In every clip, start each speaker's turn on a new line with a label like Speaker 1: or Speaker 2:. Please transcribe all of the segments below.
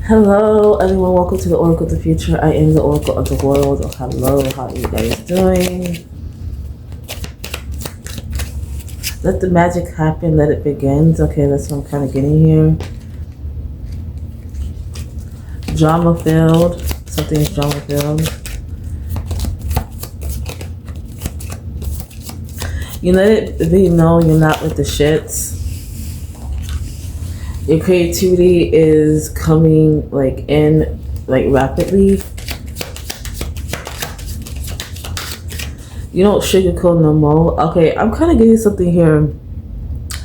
Speaker 1: Hello, everyone. Welcome to the Oracle of the Future. I am the Oracle of the World. Oh, hello, how are you guys doing? Let the magic happen. Let it begin. Okay, that's what I'm kind of getting here. Drama filled. Something is drama filled. You let it be known you're not with the shits. Your creativity is coming in rapidly. You don't sugarcoat no more. Okay, I'm kind of getting something here.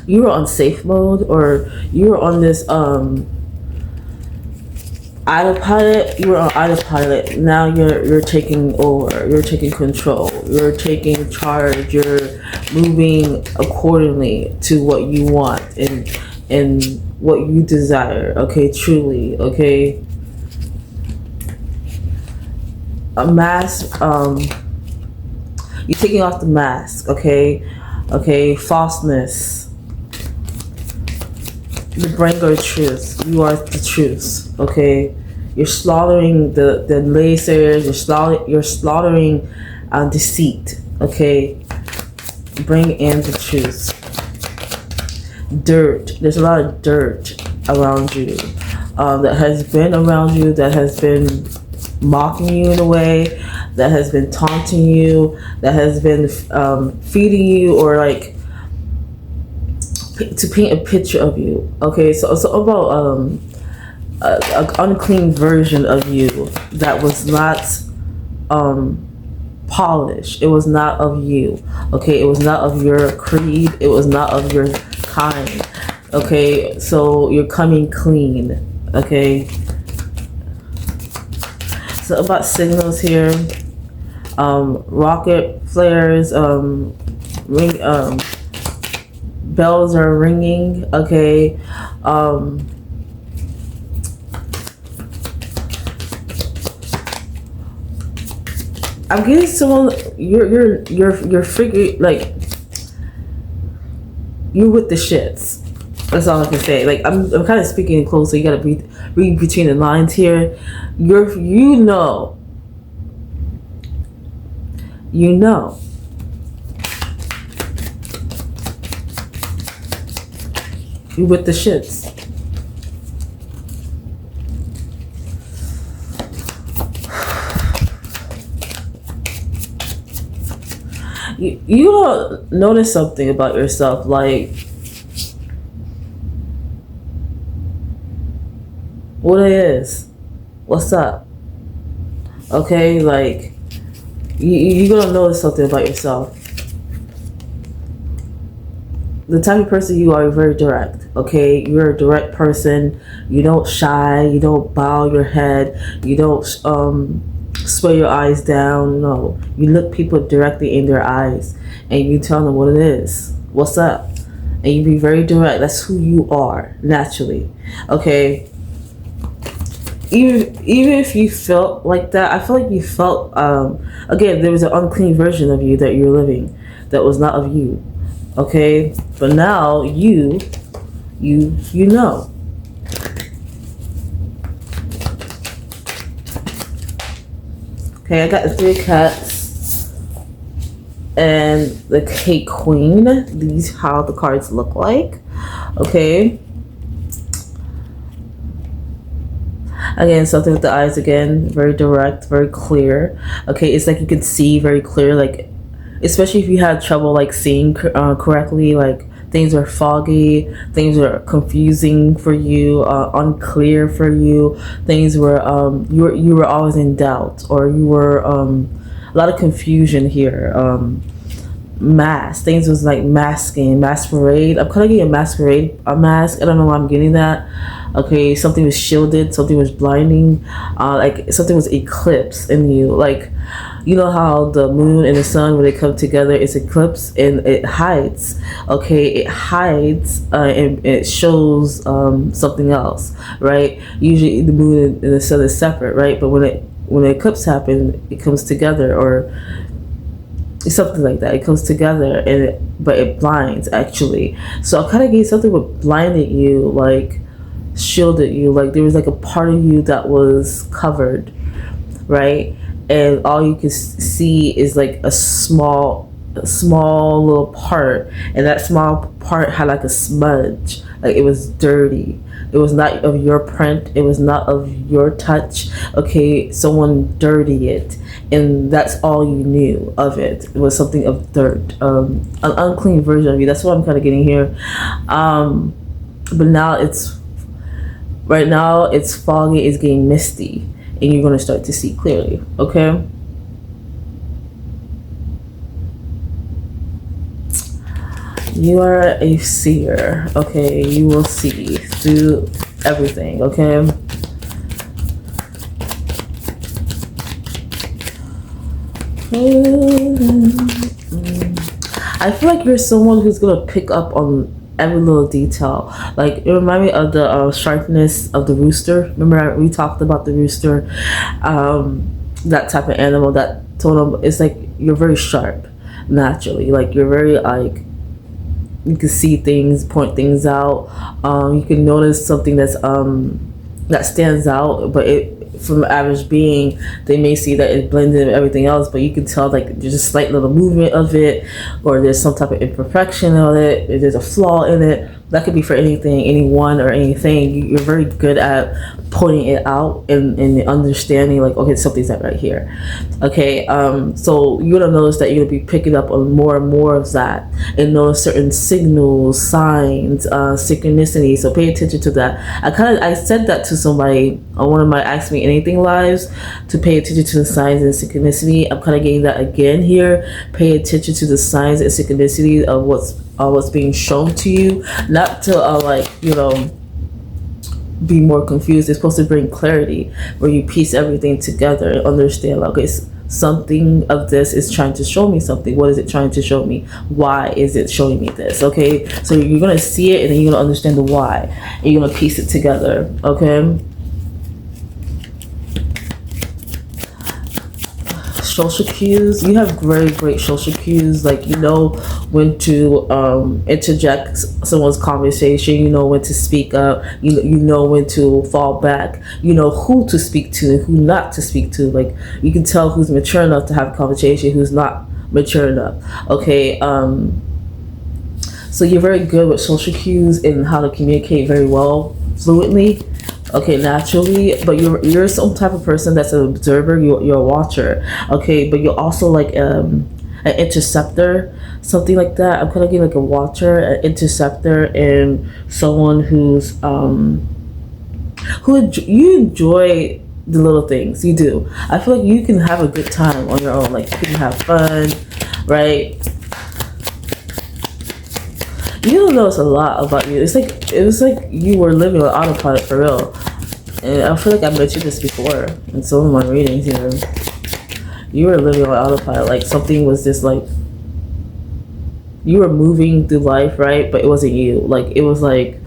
Speaker 1: You were on safe mode, or you were on this autopilot. You were on autopilot. Now you're taking over. You're taking control. You're taking charge. You're moving accordingly to what you want and what you desire. Okay, truly. Okay. A mask. You're taking off the mask. Okay. Okay. Falseness. The bringer of truth. You are the truth. Okay. You're slaughtering the naysayers. You're slaughtering deceit. Okay. Bring in the truth. Dirt. There's a lot of dirt around you that has been around you, that has been mocking you in a way, that has been taunting you, that has been feeding you, or to paint a picture of you. Okay, so about an unclean version of you that was not polished. It was not of you. Okay, it was not of your creed. It was not of your kind. Okay, so you're coming clean. Okay, so about signals here, rocket flares, ring, bells are ringing. Okay, I'm getting someone. You're figuring you're with the shits. That's all I can say. I'm kind of speaking close, so you gotta read between the lines here. You know. You're with the shits. You don't notice something about yourself, what it is, what's up. Okay, you're gonna notice something about yourself. The type of person you are, very direct. Okay, you're a direct person. You don't shy. You don't bow your head. You don't sway your eyes down. No, you look people directly in their eyes and you tell them what it is, what's up, and you be very direct. That's who you are naturally. Okay, even if you felt like that, I feel like you felt again, there was an unclean version of you that you're living that was not of you. Okay, but now you know. Okay, I got the 3 cats and the Cake Queen. These how the cards look like. Okay. Again, something with the eyes again, very direct, very clear. Okay, it's like you can see very clear, especially if you had trouble seeing correctly, things are foggy, things are confusing for you, unclear for you, things were you were always in doubt, or you were a lot of confusion here. Things was masking, masquerade. I'm kind of getting a mask. I don't know why I'm getting that. Okay, something was shielded, something was blinding, something was eclipsed in you. You know how the moon and the sun, when they come together, it's eclipsed and it hides. Okay, it hides and it shows something else, right? Usually the moon and the sun is separate, right? But when the eclipse happens, it comes together, or something like that. It comes together, but it blinds actually. So I kind of get something what blinded you, shielded you. Like there was like a part of you that was covered, right? And all you could see is like a small little part, and that small part had like a smudge, like it was dirty. It was not of your print, it was not of your touch. Okay, someone dirty it, and that's all you knew of it. It was something of dirt, an unclean version of you. That's what I'm kind of getting here. But now it's right now it's foggy, it's getting misty, and you're going to start to see clearly. Okay, you are a seer. Okay, you will see through everything. Okay, I feel like you're someone who's gonna pick up on every little detail. Like it reminded me of the sharpness of the rooster. Remember we talked about the rooster, that type of animal. That totem. It's like you're very sharp naturally. Like you're very like you can see things, point things out. You can notice something that stands out, but it from the average being, they may see that it blends in with everything else, but you can tell like there's a slight little movement of it, or there's some type of imperfection of it, or there's a flaw in it. That could be for anything, anyone, or anything. You're very good at pointing it out and understanding like, okay, something's not right here. Okay, so you're gonna notice that you're gonna be picking up on more and more of that, and notice certain signals, signs, synchronicity. So pay attention to that. I said that to somebody on one of my Ask Me Anything lives, to pay attention to the signs and synchronicity. I'm kind of getting that again here. Pay attention to the signs and synchronicity of what's being shown to you, not to like be more confused. It's supposed to bring clarity, where you piece everything together and understand like, okay, something of this is trying to show me something. What is it trying to show me? Why is it showing me this? Okay, so you're gonna see it, and then you're gonna understand the why, and you're gonna piece it together. Okay, social cues. You have very great social cues. Like you know when to interject someone's conversation. You know when to speak up. You know when to fall back. You know who to speak to and who not to speak to. Like you can tell who's mature enough to have a conversation, who's not mature enough. Okay, so you're very good with social cues and how to communicate very well, fluently. Okay, naturally, but you're some type of person that's an observer. You're a watcher. Okay, but you're also like an interceptor, something like that. I'm kind of getting like a watcher, an interceptor, and someone who's you enjoy the little things. You do. I feel like you can have a good time on your own. Like you can have fun, right? You don't notice a lot about you. It was like you were living on autopilot for real. And I feel like I mentioned this before in some of my readings here. You were living on autopilot. Like something was just like you were moving through life, right? But it wasn't you. Like it was like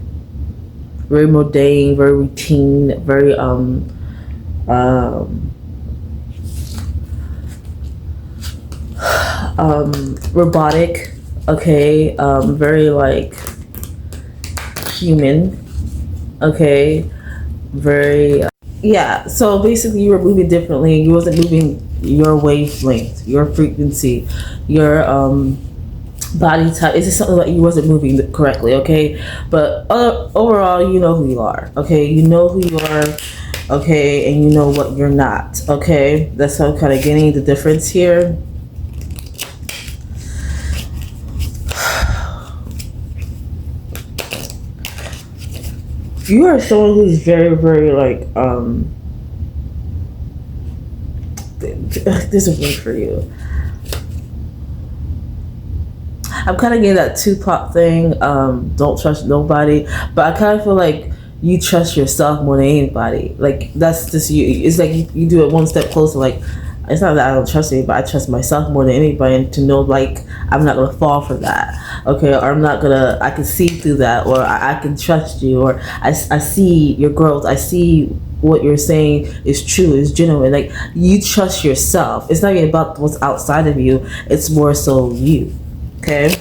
Speaker 1: very mundane, very routine, very robotic. Okay, very like human. Okay, very yeah. So basically, you were moving differently. You wasn't moving your wavelength, your frequency, your body type. It's just something that you wasn't moving correctly. Okay, but overall, you know who you are. Okay, you know who you are. Okay, and you know what you're not. Okay, that's how I'm kind of getting the difference here. You are someone who's very, very like there's a word for you. I'm kind of getting that Tupac thing. Don't trust nobody, but I kind of feel like you trust yourself more than anybody. Like that's just you. It's like you do it one step closer. Like it's not that I don't trust anybody. I trust myself more than anybody, and to know like I'm not gonna fall for that. Okay, or I'm not gonna. I can see through that, or I can trust you, or I see your growth. I see what you're saying is true, is genuine. Like you trust yourself. It's not even about what's outside of you. It's more so you. Okay.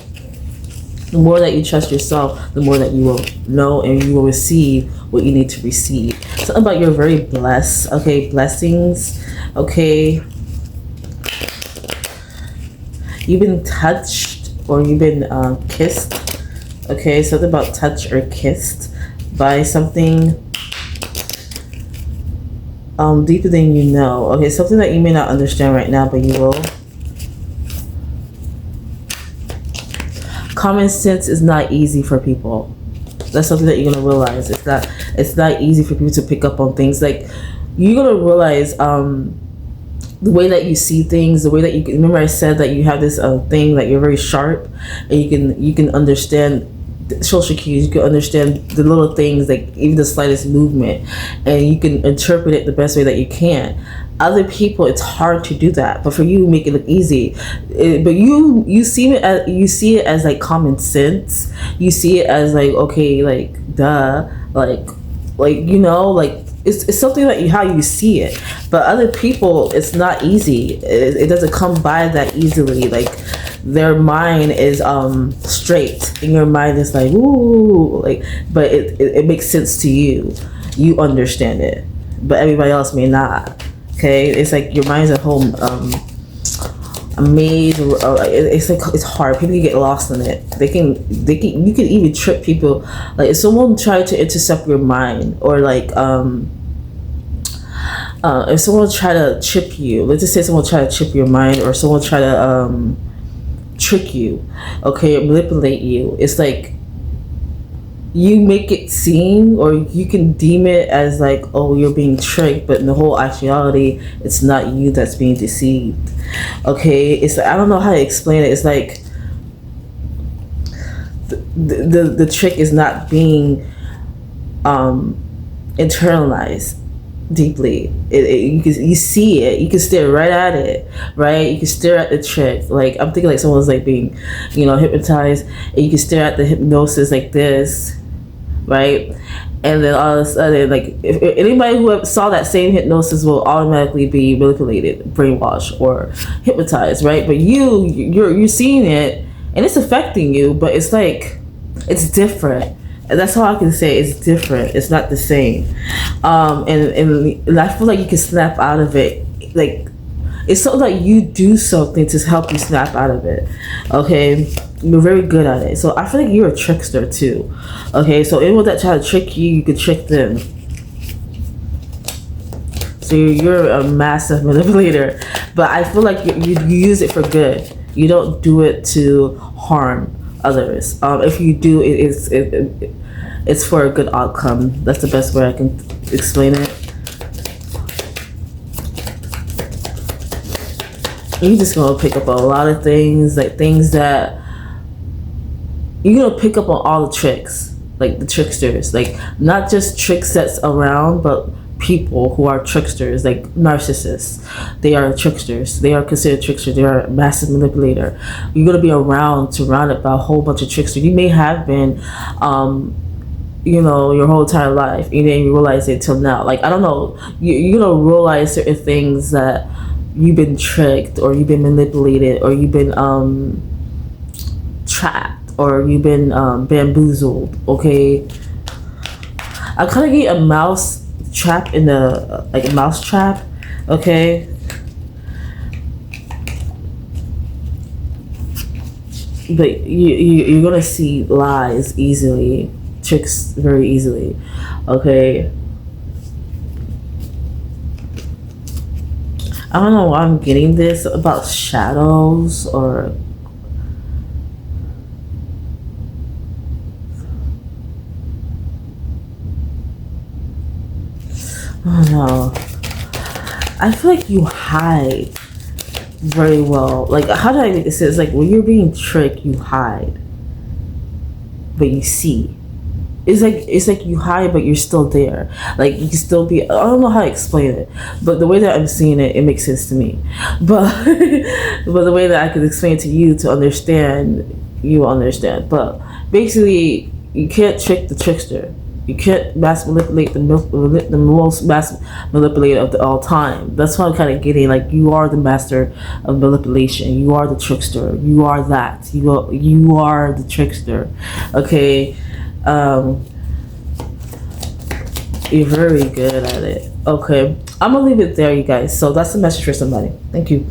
Speaker 1: The more that you trust yourself, the more that you will know and you will receive what you need to receive. Something about you're very blessed. Okay, blessings. Okay, you've been touched or you've been kissed. Okay, something about touch or kissed by something deeper than you know. Okay, something that you may not understand right now, but you will. Common sense is not easy for people. That's something that you're gonna realize. It's not easy for people to pick up on things. Like you're gonna realize the way that you see things, the way that you remember I said that you have this thing that you're very sharp and you can understand social cues, you can understand the little things, like even the slightest movement, and you can interpret it the best way that you can. Other people, it's hard to do that, but for you, make it look easy. But you see it as like common sense. You see it as like, okay, like duh, like you know, like it's something that how you see it. But other people, it's not easy. It doesn't come by that easily. Like their mind is straight and your mind is like ooh, like, but it makes sense to you. You understand it, but everybody else may not. Okay, it's like your mind's at home maze. It's like it's hard. People can get lost in it. They can. You can even trip people. Like if someone tried to intercept your mind, or like if someone try to chip you. Let's just say someone try to chip your mind, or someone try to trick you. Okay, or manipulate you. It's like you make it seem, or you can deem it as like, oh, you're being tricked, but in the whole actuality, it's not you that's being deceived. Okay, it's like, I don't know how to explain it. It's like the trick is not being internalized deeply. You see it, you can stare right at it, right? You can stare at the trick. Like I'm thinking like someone's like being, hypnotized, and you can stare at the hypnosis like this, right? And then all of a sudden, like if anybody who saw that same hypnosis will automatically be manipulated, brainwashed, or hypnotized, right? But you're seeing it and it's affecting you, but it's like it's different. And that's all I can say. It's different. It's not the same. And I feel like you can snap out of it. Like it's something like you do something to help you snap out of it. Okay, you're very good at it. So I feel like you're a trickster too. Okay, so anyone that try to trick you, you can trick them. So you're a massive manipulator, but I feel like you use it for good. You don't do it to harm others. If you do, it's for a good outcome. That's the best way I can explain it. You're just gonna pick up a lot of things, like things that you're gonna pick up on all the tricks, like the tricksters, like not just tricks that's around, but people who are tricksters, like narcissists. They are tricksters. They are considered tricksters. They are a massive manipulator. You're gonna be surrounded by a whole bunch of tricksters. You may have been, your whole entire life. You didn't realize it till now. Like I don't know. You're gonna realize certain things that you've been tricked, or you've been manipulated, or you've been trapped, or you've been bamboozled. Okay. I kind of get a mouse trap in the like a mouse trap. Okay. But you're gonna see lies easily, tricks very easily. Okay. I don't know why I'm getting this about shadows, or I don't know. I feel like you hide very well. Like how do I make this? It's like when you're being tricked, you hide, but you see. It's like you hide, but you're still there. Like you can still be. I don't know how to explain it, but the way that I'm seeing it, it makes sense to me. But but the way that I could explain it to you to understand, you will understand. But basically, you can't trick the trickster. You can't mass manipulate the most mass manipulator of all time. That's what I'm kind of getting. Like, you are the master of manipulation. You are the trickster. You are that. You are the trickster. Okay. You're very good at it. Okay. I'm gonna leave it there, you guys. So that's the message for somebody. Thank you.